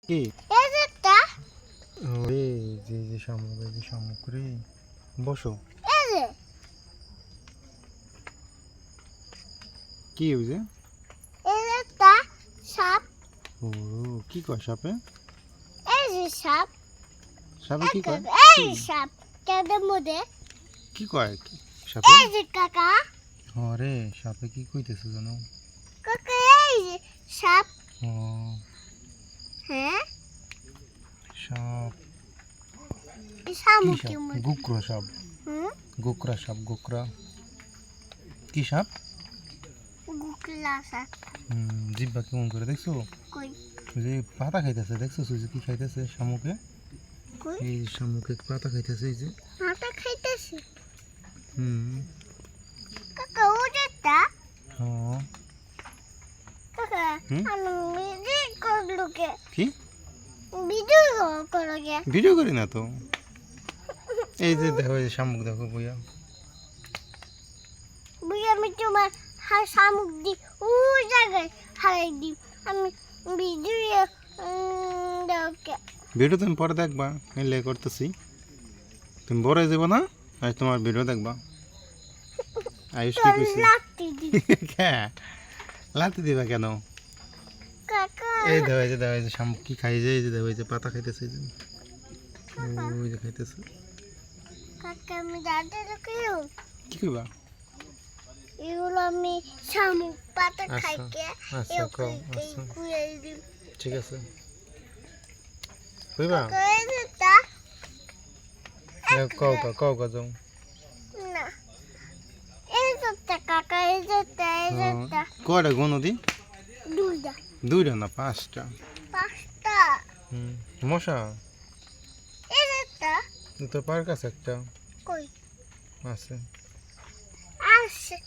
কি এই যে একটা ওরে যে শামুক এই যে শামুক রে বসো এই যে কি ওই যে একটা সাপ ও কি কয় সাপে এই যে সাপ সাপে কি কয় এই যে সাপ কেদের মধ্যে কি কয় সাপে এই যে কাকা আরে সাপে কি কইতেছে জানো কাকা এই যে সাপ ও হ্যাঁ সাপ এই কি শামুক সাপ কেমন গোকরা সাপ গোকরা সাপ গোকরা কি সাপ গুকলা সাপ জিব্বা কেমন করে দেখছো কই ওই যে পাতা খাইতেছে দেখছো ওই যে কি খাইতেছে শামুকে কই এই যে শামুকে পাতা খাইতেছে এই যে মাথা খাইতেছে হুম কাকা ওটা হ্যাঁ কাকা হুম? আমি ভিডিও করলো কে কি ভিডিও করলো কে ভিডিও করি না তো এই যে দেখো এই যে শামুক দেখো বইয়া বুই আমি তোমার শামুক দি ও জায়গায় হারাই দি আমি ভিডিও দেখে ভিডিও তুমি পরে দেখবা এলে করতেছি তুমি বড় হয়ে যাবো না আজ তোমার ভিডিও দেখবা আয়ুষ কি কইছে লাগতে দি লাতি দিবা কেন কাকা এই দেখো এই যে শামুক কি খাই যে এই যে দেখো এই যে পাতা খাইতেছে এই যে ওই যে খাইতেছে কাকা আমি দাদা দেখে কি কইবা এগুলো আমি শামুক পাতা আচ্ছা, খাইকে আচ্ছা, কও, আচ্ছা। কুড়ে দিই ঠিক আছে কইবা কইটা কও যাও না এই তো কাকা এই যে কয়টা গো নদী দুইটা দুইটা না পাঁচটা পাঁচটা মশা এই যে তোর পার্ক আছে একটা কই আছে আসে